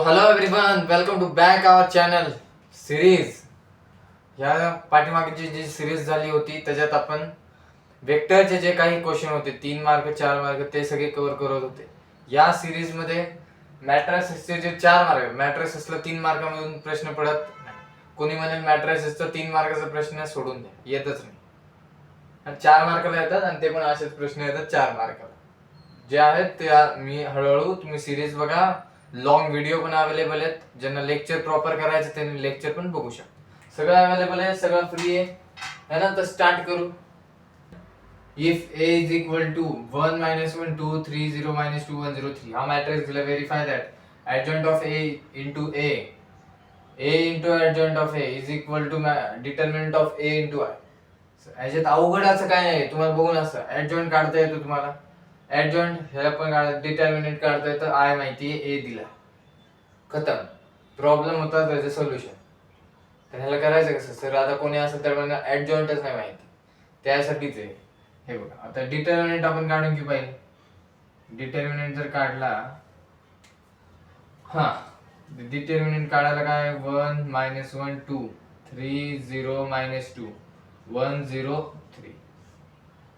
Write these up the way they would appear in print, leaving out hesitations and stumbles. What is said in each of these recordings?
Hello everyone, welcome to back our channel series. या पाठीमागची जी series झाली होती त्याच्यात आपण वेक्टरचे जे काही क्वेश्चन होते 3 मार्क 4 मार्क ते सगळे कव्हर करत होते. या सिरीज मध्ये मॅट्रिसेसचे जे 4 मार्क, मॅट्रिसेसला 3 मार्कामधून प्रश्न पडत नाही. कोणी म्हणेल मॅट्रिसेसचा 3 मार्काचा प्रश्न सोडून द्या, येतच नाही. आणि 4 मार्काला येतात आणि ते पण असेच प्रश्न येतात 4 मार्काला. जे आहेत ते मी हळूहळू तुम्ही सिरीज बघा. लॉंग व्हिडिओ पण अवेलेबल आहेत. ज्यांना लेक्चर प्रॉपर करायचं त्यांनी लेक्चर पण बघू शकता. सगळं अवेलेबल आहे, सगळं फ्री आहे. तर स्टार्ट करू. If a is equal to 1 minus 1 2 3 0 minus 2 1 0 3 हा मॅट्रिक्स दिला. Verify that adjoint of a into a into adjoint of a is equal to determinant of a into i. याच्यात अवघड असं काय नाही, तुम्हाला बघून असं adjoint काढता येतो. तुम्हाला adjoint हे पण डिटर्मिनंट काढता येतं. i माहिती आहे, a दिला, खतम. प्रॉब्लेम होता त्याचं सोल्युशन. तर ह्याला करायचं कसं सर? आता कोणी असेल तर मला adjointच नाही माहिती, त्यासाठीच आहे हे बघा. आता डिटर्मिनंट आपण काढून घेऊ पाहिजे. डिटर्मिनंट जर काढला, हा डिटर्मिनंट काढायला काय 1 minus 1 2 3 0 minus 2 1 0 3.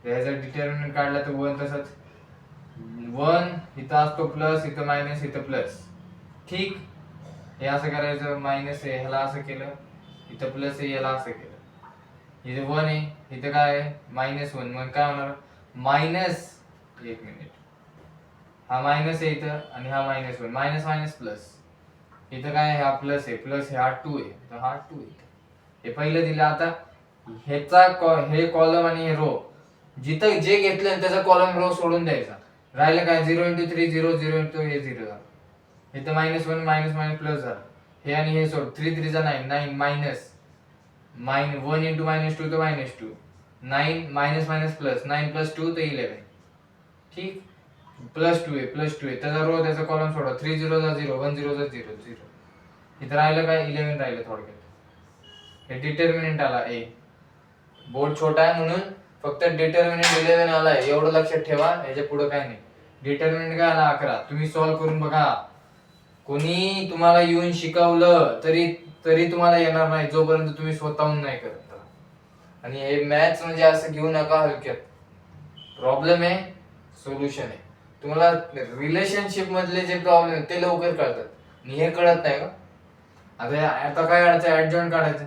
त्याचा डिटर्मिनंट काढला तर 1 तसंच 1 इथं असतो प्लस, इथं मायनस, इथं प्लस. ठीक, हे असं करायचं. मायनस आहे ह्याला असं केलं, इथं प्लस आहे याला असं केलं. इथे 1 आहे, इथं काय आहे -1. मग काय होणार मायनस, एक मिनिट, हा मायनस आहे इथं आणि हा -1. मायनस मायनस प्लस, इथं काय आहे हा प्लस आहे, प्लस हा 2 आहे तर हा 2 आहे. हे पहिलं दिलं. आता ह्याचा हे कॉलम आणि हे रो जिथं जे घेतलं त्याचा कॉलम रो सोडून द्यायचा. राहिलं काय 0 × 3 0 0 × हे 0 झालं. इथं -1 मायनस मायनस प्लस झालं. हे आणि हे सोड, 3 3 जा 9 9 मायनस 1 × -2 तर -2 9 मायनस मायनस प्लस 9 + 2 तर 11. ठीक, +2 आहे त्याचा रो त्याचा कॉलम सोडा. 3 0 जा 0 1 0 जा 0 0. इथं राहिलं काय 11 राहिलं थोडक्यात. हे डिटर्मिनंट आला ए. बोर्ड छोटा आहे म्हणून फक्त डिटर्मिनंट 11 आलाय एवढं लक्षात ठेवा. याच्या पुढे काय नाही. डिटर्मिनंट काय आला 11. तुम्ही सॉल्व्ह करून बघा. कोणी तुम्हाला येऊन शिकवलं तरी तुम्हाला येणार नाही जोपर्यंत तुम्ही स्वतःहून नाही करत. आणि हे मॅथ्स म्हणजे असं घेऊ नका हलक्यात. प्रॉब्लेम आहे, सोल्युशन आहे. तुम्हाला रिलेशनशिप मधले जे प्रॉब्लेम ते लवकर कळतात आणि हे कळत नाही का? आता काय काढायचं? ऍडजॉइंट काढायचं.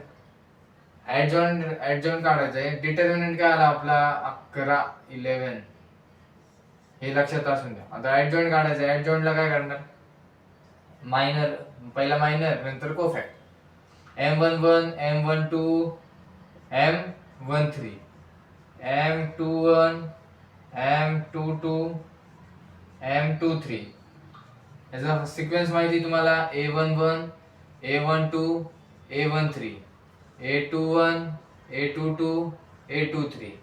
ऍडजॉइंट काढायचंय. डिटर्मिनंट काय आला आपला 11 11. हे लक्षात असून द्या. आता ऍडजॉइंट काढायचं. ऍडजॉइंटला काय करणार? मायनर, पहिला मायनर नंतर कोफॅक्ट. m11 m12 m13 m21 m22 m23. याचा सिक्वेन्स माहिती तुम्हाला. a11 a12 a13 a21 a22 a23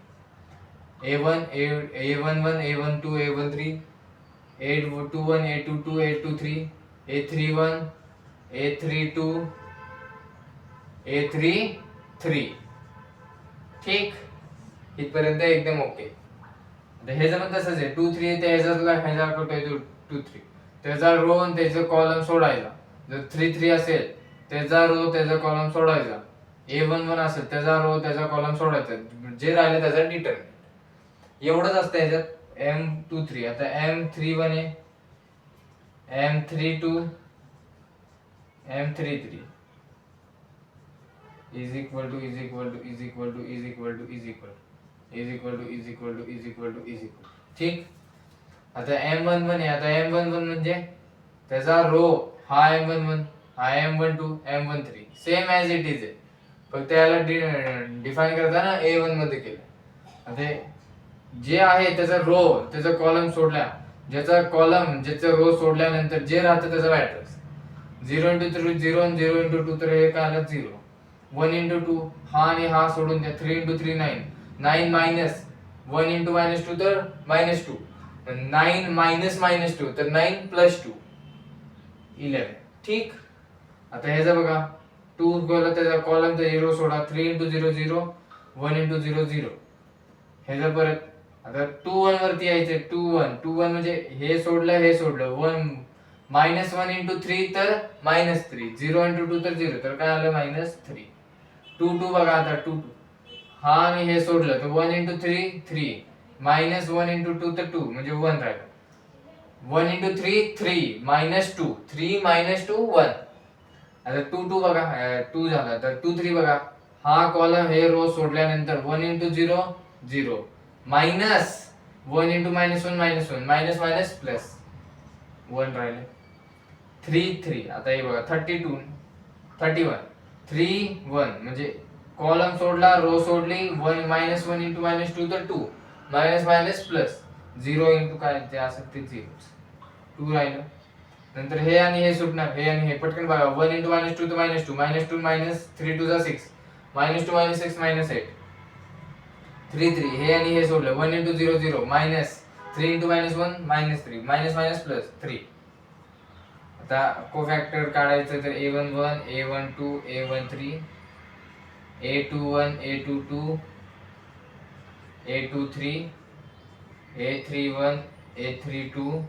a1 a11 a12 a13 a21 a22 a23 a31 a32 a33. ठीक, इथपर्यंत एकदम ओके. हे जर पण तसंच आहे 2 3 त्या ह्याचा कुठे 2 3 त्याचा रो आणि त्याचा कॉलम सोडायचा. जर 3 3 असेल त्याचा रो त्याचा कॉलम सोडायचा. a11 असेल त्याचा रो त्याचा कॉलम सोडायचा. जे राहिले त्याचा डिटर्मिनंट. एवढंच असतं याच्यात. m23 आता m31 आहे m32 m33 is equal to is equal to is equal to is equal to is equal is equal to is equal to is equal to is equal. ठीक, आता m11 आहे. आता m11 म्हणजे त्याचा row हा m11 हा m12 m13 same as it is आहे. फक्त याला डिफाइन करताना a1 मध्ये केलं. आता जे आहे त्याचा रो त्याचा कॉलम सोडला, ज्याचा कॉलम ज्याचा रो सोडल्यानंतर जे राहतं त्याचा मॅट्रिक्स 0 × 3 0 आणि 0 × 2 तर हे काय आलं 0. 1 × 2 हा आणि हा सोडून द्या. 3 × 3 9 9 मायनस 1 × -2 तर -2 9 मायनस -2 तर 9 + 2 11. ठीक, आता ह्याचा बघा 2 गेला त्याचा कॉलम तर 0 सोडा. 3 × 0 0 1 × 0 0. ह्याचा परत आता 2 1 वरती यायचं. 2 1 2 1 म्हणजे हे सोडलं 1 -1 इंटू 3 तर -3, 0 इंटू 2 तर 0, तर काय आलं -3. 2 बघा आता 2 हा आणि हे सोडलं तर 1 इंटू 3 3, -1 इंटू 2 तर 2 म्हणजे 1 राहिलं. 1 इंटू 3 3, -2 3 -2 1. आता 2 बघा 2 झाला तर 2 3 बघा, हा कॉलम हे रो सोडल्यानंतर 1 into 0 0, minus 1 into -1 -1, minus minus plus 1 राहिले. 3 3, आता हे बघा 32 31 3 1 म्हणजे कॉलम सोडला रो सोडली, 1 -1 इंटू -2 तर 2, मायनस मायनस प्लस 0 इंटू काय ते असेल ते 0, 2 राहिलं. नंतर हे आणि हे सुटणार, हे आणि हे पटकन बघा, 1 इंटू -2 तर -2, -2 -3 2 6, -2 -6 -8, 3 3, हे आणि हे सोडलं, 1 into 0 0, -3 into -1 -3, minus minus plus 3. आता कोफॅक्टर काढायचं तर a11 a12 a13 a21 a22 a23 a31 a32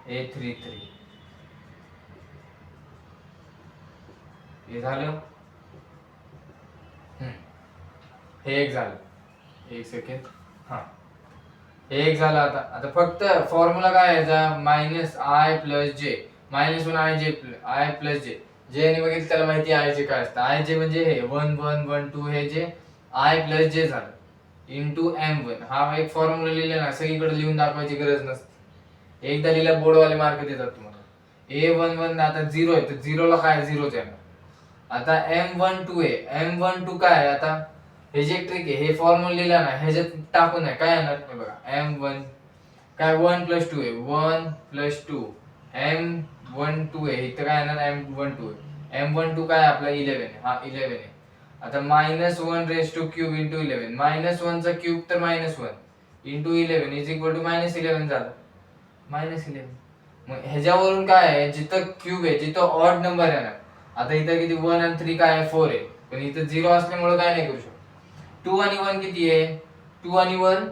a33, हे झालं. हे एक झालं, एक सेकंड, हा हे एक झालं. आता फक्त फॉर्म्युला काय आहे, मायनस आय प्लस जे, -1 आय जे आय प्लस जे, जे ने बघितलं त्याला माहिती आय जे काय असतं. आय जे म्हणजे हे 1 1 1 2, हे जे आय प्लस जे झालं इंटू m1. हा एक फॉर्म्युला लिहिला ना, सगळीकडे लिहून दाखवायची गरज नसते, एकदा लिहिला बोर्डवाले मार्क देतात तुम्हाला. a11 आता 0 आहे तर 0 ला काय 0च आहे. आता m12 आहे, m12 काय आहे, आता हे जे ट्रिक आहे, हे फॉर्म्युला लिहिला ना ह्याच्यात टाकून आहे काय येणार, हे बघा m1 काय 1 + 2 आहे, 1 + 2 m12 आहे, इथं काय येणार m12 आहे. m12 काय आपला 11 आहे, हा 11 आहे. आता -1⁻³ इंटू 11, -1 चा क्यूब तर -1 इंटू 11 इज इक्वल टू -11 झालं, -11. मग ह्याच्यावरून काय आहे, जिथं क्यूब आहे जिथं ऑड नंबर आहे ना, आता इथं किती 1 आणि 3 काय आहे 4 आहे, पण इथं 0 असल्यामुळे काय नाही करू शकत. 2 आणि 1 किती आहे, 2 आणि 1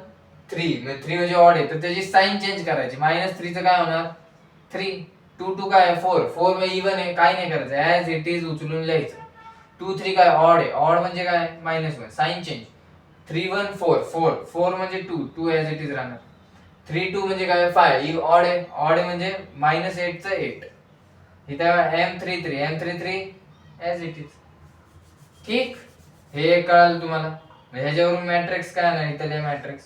3, म्हणजे 3 म्हणजे ऑड आहे तर त्याची साइन चेंज करायची, -3 चं काय होणार 3, 2 2 काय आहे 4, 4 म्हणजे इवन आहे, काय नाही करायचं, ऍज इट इज उचलून लिहायचं. 2 3 काय ऑड आहे, ऑड म्हणजे काय -1, साइन चेंज. 3 1 4 4 4 म्हणजे 2 2 ऍज इट इज राहणार. 3 2 म्हणजे काय 5, ऑड आहे, ऑड आहे म्हणजे -8 चं 8. इथं m33 m33 as it is. ठीक, हे कळालं तुम्हाला. ह्याच्यावरून मॅट्रिक्स काय नाही, इथं लिहा मॅट्रिक्स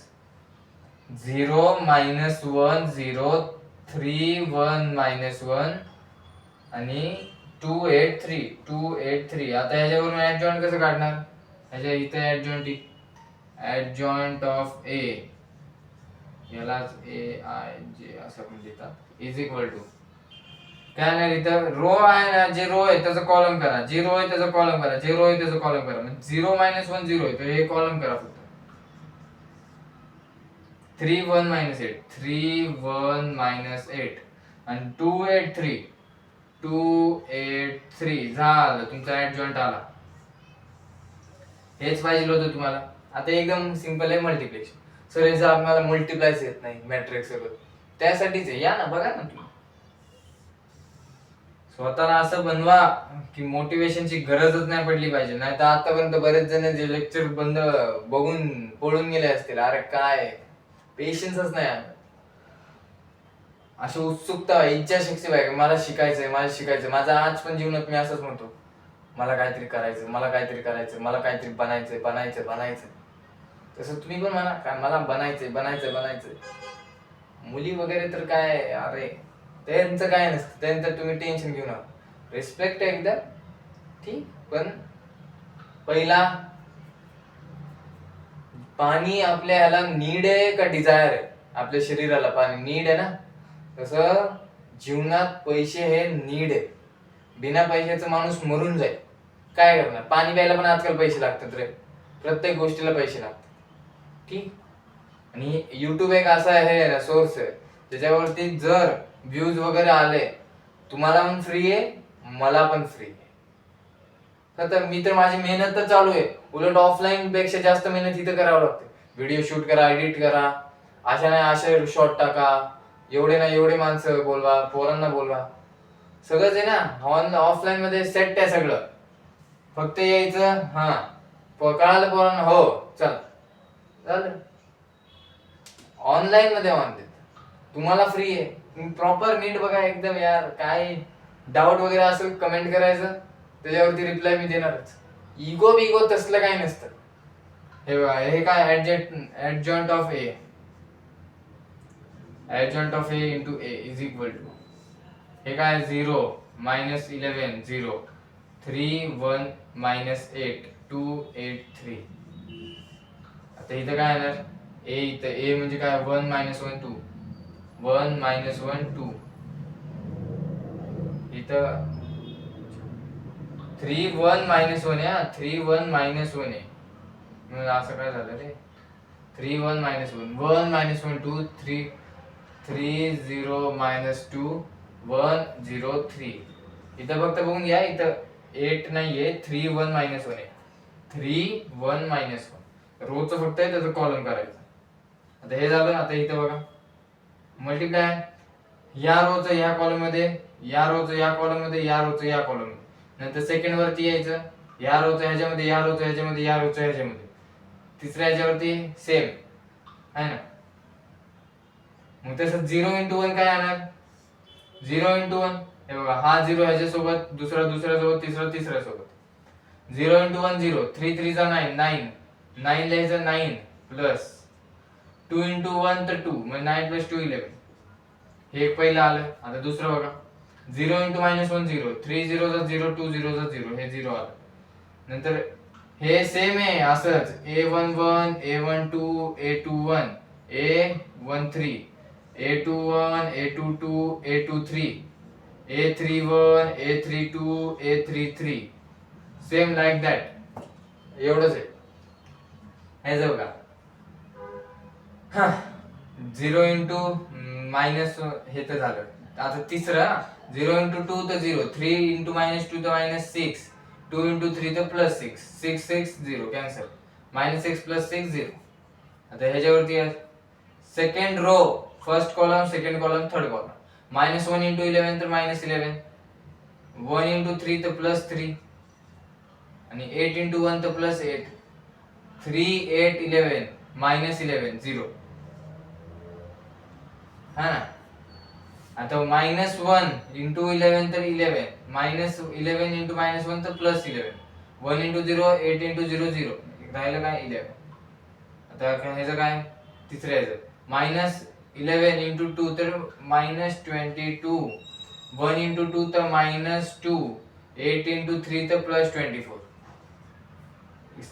0 -1 0 3 1 -1 आणि 2 8 3 2 8 3. आता ह्याच्यावरून ऍडजॉइंट कसं काढणार, ह्याच्या इथे ऍडजॉइंट ऑफ ए, यालाच ए आय जे असं पण लिहितात, इज इक्वल टू काय नाही, इथं रो आहे ना, जे रो आहे त्याचा कॉलम करा, जे रो आहे त्याचा कॉलम करा, जे रो आहे त्याचा कॉलम करा, म्हणजे 0 -1 0 आहे तर हे कॉलम करा फक्त. 3 1 -8 3 1 -8 आणि 2 8 3 2 8 3 झालं, तुमचा ऍडजॉइंट आला. हेच पाहिजे होतं तुम्हाला. आता एकदम सिंपल आहे मल्टिप्लिकेशन. सर याचं आम्हाला मल्टिप्लायच येत नाही मॅट्रिक्स सोबत, त्यासाठीच आहे, या ना बघा ना तुम्ही स्वतःला असं बनवा की मोटिवेशनची गरजच नाही पडली पाहिजे. नाही तर आतापर्यंत बरेच जण जे लेक्चर बंद बघून पळून गेले असतील, अरे काय पेशन्सच नाही आहे. अशी उत्सुकता, इच्छाशक्ती पाहिजे, मला शिकायचंय मला शिकायचं. माझा आज पण जीवनात मी असंच म्हणतो, मला काहीतरी करायचं मला काहीतरी करायचं मला काहीतरी बनायचंय बनायचं बनायचं. तसं तुम्ही पण म्हणा काय मला बनायचंय बनायचं बनायचंय. मुली वगैरे तर काय अरे त्यांचं काय नसतं, त्यांचं तुम्ही टेन्शन घेऊ नका, रिस्पेक्ट आहे एकदा ठीक, पण पहिला पाणी आपल्या ह्याला नीड आहे का डिझायर आहे, आपल्या शरीराला पाणी नीड आहे ना, तसं जीवनात पैसे हे नीड आहे. बिना पैशाचा माणूस मरून जाईल, काय करणार, पाणी प्यायला पण आजकाल पैसे लागतात रे, प्रत्येक गोष्टीला पैसे लागतात ठीक. आणि युट्यूब एक असा आहे ना सोर्स आहे ज्याच्यावरती जर व्ह्यूज वगैरे आले, तुम्हाला पण फ्री आहे मला पण फ्री आहे. तर मी तर माझी मेहनत तर चालू आहे, उलट ऑफलाईन पेक्षा जास्त मेहनत इथं करावं लागते. व्हिडिओ शूट करा, एडिट करा, अशा नाही अशा शॉट टाका, एवढे ना एवढे माणसं बोलवा, पोरांना बोलवा, सगळंच आहे ना ऑफलाईन मध्ये सेट आहे सगळं. फक्त यायचं, हा कळालं पोरांना, हो चल झालं. ऑनलाईन मध्ये ऑन देत तुम्हाला फ्री आहे, तुम्ही प्रॉपर नीट बघा एकदम यार. काय डाऊट वगैरे असेल कमेंट करायचं, त्याच्यावरती रिप्लाय मी देणारच. इगो बिगो तसलं काही नसतं. हे बघा, हे काय adjoint of A, adjoint of A into A is equal to, हे काय 0 मायनस 11 0 3 1 मायनस 8 2 8 3. आता इथं काय येणार, ए इथं ए म्हणजे काय 1 मायनस 1 2 1 मायनस 1 2, इथं 3 1 मायनस 1 आहे, 3 1 मायनस 1 आहे. मग असं काय झालं रे, 3 1 मायनस 1 1 मायनस 1 2 3 3 0 मायनस 2 1 0 3. इथं फक्त बघून घ्या, इथं 8 नाहीये, 3 1 मायनस 1 आहे, 3 1 मायनस 1 रोचं फक्त आहे त्याचं कॉलम करायचं. आता हे झालं. आता इथं बघा मल्टिप्लाय, या रोचं या कॉलम मध्ये, या रोचं या कॉलम मध्ये, या रोचं या कॉलम मध्ये, नंतर सेकंड वरती यायचं, या रोचं ह्याच्यामध्ये, या रोचं ह्याच्यामध्ये, या रोचं ह्याच्यामध्ये, तिसऱ्या ह्याच्यावरती सेम आहे ना. मग तसं 0 इंटू 1 काय येणार, 0 इंटू 1, हे बघा हा 0 ह्याच्यासोबत, दुसरा दुसऱ्यासोबत, तिसरा तिसऱ्यासोबत, 0 इंटू 1 0 3 3 जा 9 9 9 लिहायचं 9 प्लस 2 इंटू 1 तर 2, मग 9 प्लस 2 11. हे एक पहिलं आलं. आता दुसरं बघा, 0 इंटू मायनस 1 0 3 0 जा 0 2 0 जा 0, हे 0 आलं. नंतर हे सेम आहे असंच, a11 a12 a21 a13 a21 a22 a23 a31 a32 a33, same like that. एवढंच आहे. हे जाऊ का, हा 0 इंटू मायनस हे तर झालं. आता तिसरं 0 इंटू 2 तर 0 3 इंटू मायनस 2 तर मायनस 6 2 इंटू 3 तर प्लस 6 6 6 0 कॅन्सल, मायनस 6 प्लस 6 0. आता ह्याच्यावरती second row, first column second column third column, minus 1 into 11 तर मायनस 11 1 इंटू 3 तर प्लस 3 आणि 8 इंटू 1 तर प्लस 8 3 8 11 मायनस 11 0, हा ना. आता मायनस 1 इंटू 11 तर 11 मायनस 11 इंटू मायनस 1 तर प्लस 11 1 इंटू 0 8 इंटू 0 0, राहिलं काय 11. आता ह्याचं काय, तिसऱ्या ह्याचं मायनस 11 इंटू 2 तर मायनस 22 1 इंटू 2 तर मायनस 2 8 इंटू 3 तर प्लस 24.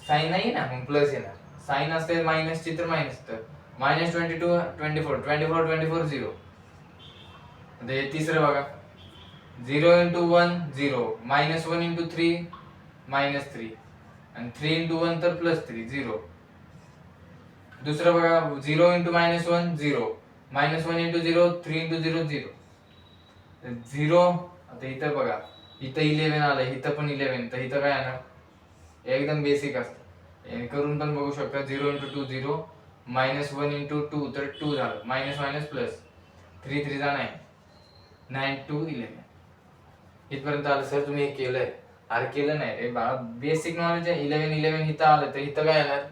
साइन नाही ना, मग प्लस येणार. साइन असते मायनसची तर मायनस, तर मायनस 22 24 24 24 0. आता हे तिसरं बघा, 0 इंटू 1 0 मायनस 1 इंटू 3 मायनस 3 आणि 3 इंटू 1 तर प्लस 3 0. दुसरं बघा, 0 into minus 1 0 minus 1 into 0 3 into 0 0 0. आता इथं बघा, इथं 11 आलं, इथं पण 11, तर इथं काय येणार, एकदम बेसिक असतं, करून पण बघू शकता. 0 इंटू 2 0 मायनस 1 इंटू 2 तर 2 झालं, मायनस मायनस प्लस 3 3 जा 9 9 2 11. इथपर्यंत आलं. सर तुम्ही हे केलंय, अरे केलं नाही रे बाळा, बेसिक नॉलेज आहे. 11 11 इथं आलं तर इथं काय येणार.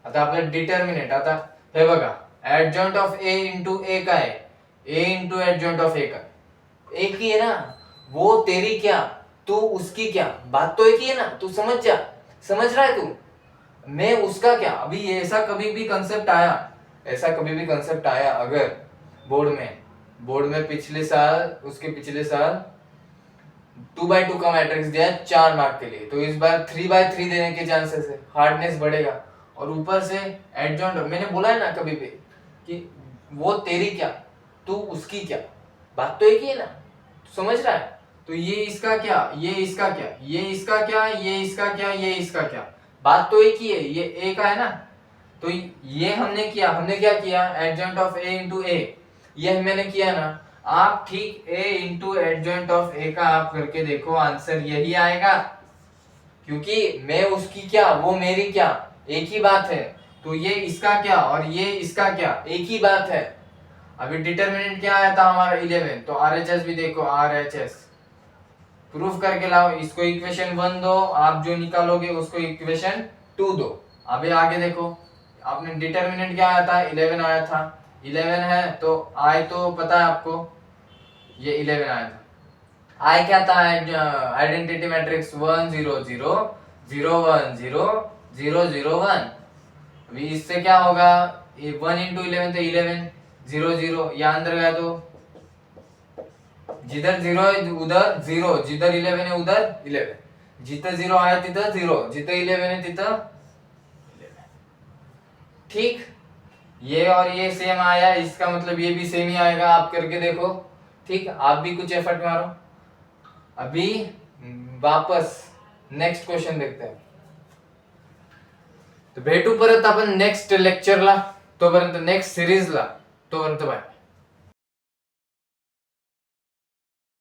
आता आपलं डिटर्मिनेंट, आता हे बघा, ऍडजॉइंट ऑफ ए इंटू ए काय, ए इंटू ऍडजॉइंट ऑफ ए काय, एक ही है ना. वो तेरी क्या तू उसकी क्या, बात तो एक ही है ना, तू समझ जा, समझ रहा है तू, मैं उसका क्या. अभी ऐसा कभी भी कंसेप्ट आया, ऐसा कभी भी कंसेप्ट आया अगर बोर्ड में पिछले साल, उसके पिछले साल 2/2 का मैट्रिक्स दिया 4 मार्क के लिए, तो इस बार 3/3 देने के चांसेस है, हार्डनेस बढ़ेगा. और ऊपर से एडजॉइंट, मैंने बोला है ना कभी भी कि वो तेरी क्या तू उसकी क्या, बात तो एक ही है ना, समझ रहा है. तो ये इसका क्या, ये इसका क्या, ये इसका क्या, ये इसका क्या, ये इसका क्या, बात तो एक ही है, ये ए का है ना. तो ये हमने क्या किया, adjoint of A into A, ये मैंने किया ना. आप ठीक A into adjoint of A का आप करके देखो, आंसर यही आएगा, क्योंकि मैं उसकी क्या वो मेरी क्या एक ही बात है. तो ये इसका क्या और ये इसका क्या एक ही बात है. अभी डिटर्मिनेंट क्या आया था हमारा 11, तो आरएचएस भी देखो, आरएचएस प्रूफ करके लाओ। इसको इक्वेशन 1 दो, आप जो निकालोगे उसको इक्वेशन 2 दो। अभी आगे देखो, आपने डिटर्मिनेंट क्या आया था, 11 आया था, 11 है तो आई तो पता है आपको, ये 11 आया था। आई क्या था, आइडेंटिटी मैट्रिक्स 1 0 0 0 1 0 0 0 1। अभी इससे क्या होगा, 1 इंटू 11 तो 11 0 0, या अंदर गया तो जिधर 0 है उधर 0, जिधर 11 है उधर 11, जिथं 0 आहे तिथं 0, जिथं 11 है तिथं 11। ठीक, ये और ये सेम आया, इसका मतलब ये भी सेम ही आएगा, आप करके देखो। ठीक, आप भी कुछ एफर्ट मारो। अभी वापस नेक्स्ट क्वेश्चन देखते हैं। तर भेटू परत आपण नेक्स्ट लेक्चरला, तोपर्यंत नेक्स्ट सिरीजला, तोपर्यंत बाय।